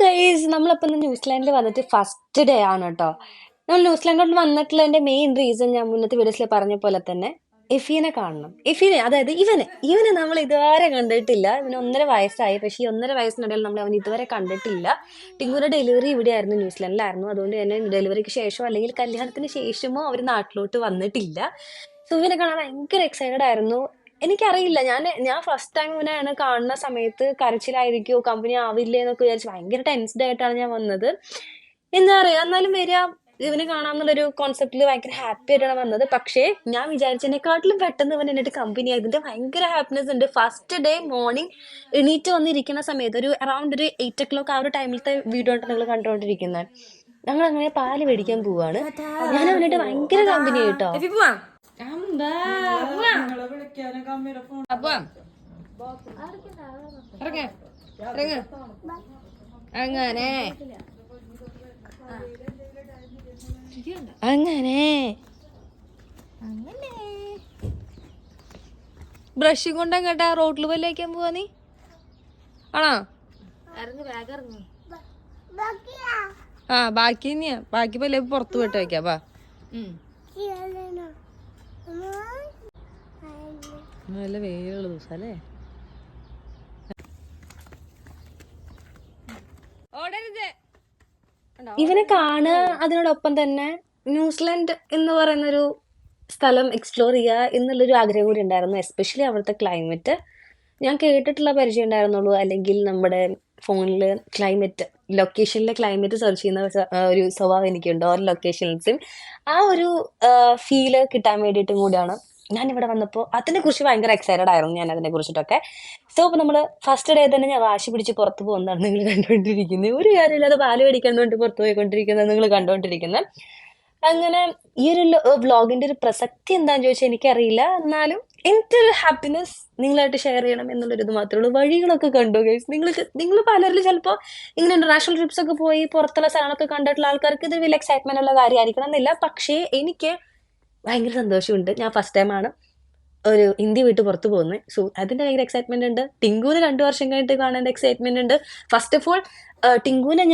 Guys നമ്മളിപ്പോ ഇന്ന് ന്യൂസിലാൻഡിൽ വന്നിട്ട് ഫസ്റ്റ് ഡേ ആണ് കേട്ടോ. നമ്മൾ ന്യൂസിലാൻഡിലോട്ട് വന്നിട്ടുള്ളതിന്റെ മെയിൻ റീസൺ ഞാൻ മുന്നത്തെ വീഡിയോസിൽ പറഞ്ഞ പോലെ തന്നെ എഫീനെ കാണണം. എഫീനെ, അതായത് ഇവനെ നമ്മൾ ഇതുവരെ കണ്ടിട്ടില്ല. ഇവന് 1.5 വയസ്സായി. പക്ഷെ ഈ 1.5 വയസ്സിനിടയിൽ നമ്മൾ അവൻ ഇതുവരെ കണ്ടിട്ടില്ല. ടിങ്കുവിന്റെ ഡെലിവറി ഇവിടെയായിരുന്നു, ന്യൂസിലാൻഡിലായിരുന്നു. അതുകൊണ്ട് തന്നെ ഡെലിവറിക്ക് ശേഷമോ അല്ലെങ്കിൽ കല്യാണത്തിന് ശേഷമോ അവർ നാട്ടിലോട്ട് വന്നിട്ടില്ല. സോ ഇവനെ കാണാൻ ഭയങ്കര എക്സൈറ്റഡ് ആയിരുന്നു. എനിക്കറിയില്ല, ഞാൻ ഫസ്റ്റ് ടൈം ഇവനെയാണ് കാണുന്ന സമയത്ത് കരച്ചിലായിരിക്കുമോ, കമ്പനി ആവില്ലേ എന്നൊക്കെ വിചാരിച്ച് ഭയങ്കര ടെൻസ്ഡ് ആയിട്ടാണ് ഞാൻ വന്നത്. എന്താ പറയാ, എന്നാലും വരിക ഇവനെ കാണാമെന്നുള്ളൊരു കോൺസെപ്റ്റിൽ ഭയങ്കര ഹാപ്പി ആയിട്ടാണ് വന്നത്. പക്ഷേ ഞാൻ വിചാരിച്ചതിനെക്കാട്ടിലും പെട്ടെന്ന് ഇവൻ എന്നിട്ട് കമ്പനി ആയതിന്റെ ഭയങ്കര ഹാപ്പിനെസ് ഉണ്ട്. ഫസ്റ്റ് ഡേ മോർണിംഗ് എണീറ്റ് വന്നിരിക്കുന്ന സമയത്ത് ഒരു അറൌണ്ട് ഒരു 8 o'clock ആ ഒരു ടൈമിലത്തെ വീഡിയോ ആണ് നിങ്ങൾ കണ്ടുകൊണ്ടിരിക്കുന്നത്. ഞങ്ങൾ അങ്ങനെ പാല് മേടിക്കാൻ പോവാണ്. ഞാൻ അവനായിട്ട് ഭയങ്കര കമ്പനി ആയിട്ടോ. അങ്ങനെ അങ്ങനെ ബ്രഷും കൊണ്ട് അങ്ങോട്ടാ റോട്ടിൽ പോലേക്കാൻ പോവാ നീ ആണോ? ആ ബാക്കി തന്നെയാ, ബാക്കി പോലെ പുറത്ത് പോയിട്ട് വയ്ക്കാം. വാ, നല്ല വെയിലുള്ള ദിവസം അല്ലേ? ഇവനെ കാണുക, അതിനോടൊപ്പം തന്നെ ന്യൂസിലാൻഡ് എന്ന് പറയുന്നൊരു സ്ഥലം എക്സ്പ്ലോർ ചെയ്യുക എന്നുള്ളൊരു ആഗ്രഹം കൂടി ഉണ്ടായിരുന്നു. എസ്പെഷ്യലി അവിടുത്തെ ക്ലൈമറ്റ് ഞാൻ കേട്ടിട്ടുള്ള പരിചയം ഉണ്ടായിരുന്നുള്ളൂ. അല്ലെങ്കിൽ നമ്മുടെ ഫോണിൽ ലൊക്കേഷനിലെ ക്ലൈമറ്റ് സെർച്ച് ചെയ്യുന്ന ഒരു സ്വഭാവം എനിക്കുണ്ട്. ഓരോ ലൊക്കേഷൻസും ആ ഒരു ഫീല് കിട്ടാൻ വേണ്ടിയിട്ടും കൂടിയാണ് ഞാൻ ഇവിടെ വന്നപ്പോൾ അതിനെക്കുറിച്ച് ഭയങ്കര എക്സൈറ്റഡ് ആയിരുന്നു ഞാൻ അതിനെ കുറിച്ചിട്ടൊക്കെ. സോ ഇപ്പൊ നമ്മൾ ഫസ്റ്റ് ഡേ തന്നെ ഞാൻ വാശി പിടിച്ച് പുറത്ത് പോകുന്നതാണ് നിങ്ങൾ കണ്ടുകൊണ്ടിരിക്കുന്നത്. ഒരു കാര്യമില്ലാതെ പാല് മേടിക്കാൻ വേണ്ടി പുറത്ത് പോയിക്കൊണ്ടിരിക്കുന്നത് നിങ്ങൾ കണ്ടുകൊണ്ടിരിക്കുന്നത്. അങ്ങനെ ഈ ഒരു വ്ളോഗിന്റെ ഒരു പ്രസക്തി എന്താന്ന് ചോദിച്ചാൽ എനിക്കറിയില്ല. എന്നാലും എൻ്റെ ഒരു ഹാപ്പിനെസ് നിങ്ങളായിട്ട് ഷെയർ ചെയ്യണം എന്നുള്ളൊരു ഇത് മാത്രമേ ഉള്ളൂ. വഴികളൊക്കെ കണ്ടു ഗൈസ്. നിങ്ങൾ പലരിലും ചിലപ്പോൾ ഇങ്ങനെ ഇന്റർനാഷണൽ ട്രിപ്സ് ഒക്കെ പോയി പുറത്തുള്ള സ്ഥലങ്ങളൊക്കെ കണ്ടിട്ടുള്ള ആൾക്കാർക്ക് ഇത് വലിയ എക്സൈറ്റ്മെന്റ് ഉള്ള കാര്യമായിരിക്കണം എന്നില്ല. പക്ഷേ എനിക്ക് ഭയങ്കര സന്തോഷമുണ്ട്. ഞാൻ ഫസ്റ്റ് ടൈമാണ് ഒരു ഇന്ത്യ വിട്ട് പുറത്ത് പോകുന്നത്. സോ അതിന്റെ ഭയങ്കര എക്സൈറ്റ്മെന്റ് ഉണ്ട്. ടിങ്കുവിന് 2 വർഷം കഴിഞ്ഞിട്ട് കാണേണ്ട എക്സൈറ്റ്മെന്റ് ഉണ്ട്. ഫസ്റ്റ് ഓഫ് ഓൾ ടിങ്കുവിനെ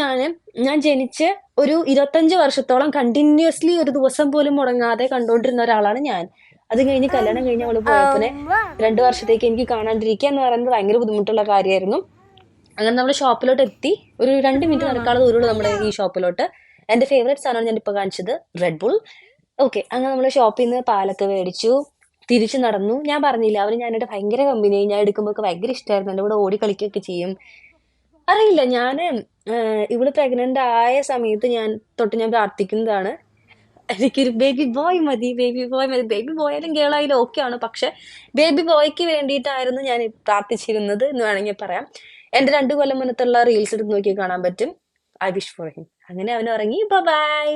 ഞാൻ ജനിച്ച് ഒരു 25 വർഷത്തോളം കണ്ടിന്യൂസ്ലി ഒരു ദിവസം പോലും മുടങ്ങാതെ കണ്ടുകൊണ്ടിരുന്ന ഒരാളാണ് ഞാൻ. അത് കഴിഞ്ഞ് കല്യാണം കഴിഞ്ഞ് അവള് പോയപ്പോനെ 2 വർഷത്തേക്ക് എനിക്ക് കാണാണ്ടിരിക്കുക എന്ന് പറയുന്നത് ഭയങ്കര ബുദ്ധിമുട്ടുള്ള കാര്യമായിരുന്നു. അങ്ങനെ നമ്മൾ ഷോപ്പിലോട്ട് എത്തി. ഒരു 2 മിനിറ്റ് നടക്കാനുള്ള ദൂരമുള്ളൂ നമ്മുടെ ഈ ഷോപ്പിലോട്ട്. എൻ്റെ ഫേവറേറ്റ് സാധനമാണ് ഞാൻ ഇപ്പോൾ കാണിച്ചത്, റെഡ് ബുൾ. ഓക്കെ, അങ്ങനെ നമ്മൾ ഷോപ്പിൽ നിന്ന് പാലൊക്കെ മേടിച്ചു, തിരിച്ചു നടന്നു. ഞാൻ പറഞ്ഞില്ല, അവന് ഞാനായിട്ട് ഭയങ്കര കമ്പനിയായി. ഞാൻ എടുക്കുമ്പോൾ ഭയങ്കര ഇഷ്ടമായിരുന്നു. എൻ്റെ കൂടെ ഓടി കളിക്കുകയൊക്കെ ചെയ്യും. അറിയില്ല, ഇവള് പ്രഗ്നന്റ് ആയ സമയത്ത് ഞാൻ പ്രാർത്ഥിക്കുന്നതാണ്, എനിക്കൊരു ബേബി ബോയ് മതി. ബേബി ബോയ് ആയാലും ഗേളായാലും ഓക്കെ ആണ്. പക്ഷെ ബേബി ബോയ്ക്ക് വേണ്ടിയിട്ടായിരുന്നു ഞാൻ പ്രാർത്ഥിച്ചിരുന്നത് എന്ന് വേണമെങ്കിൽ പറയാം. എൻ്റെ 2 കൊല്ലം മുന്നത്തുള്ള റീൽസ് എടുത്ത് നോക്കി കാണാൻ പറ്റും. I wish for him. അങ്ങനെ അവൻ ഇറങ്ങി. ബൈ.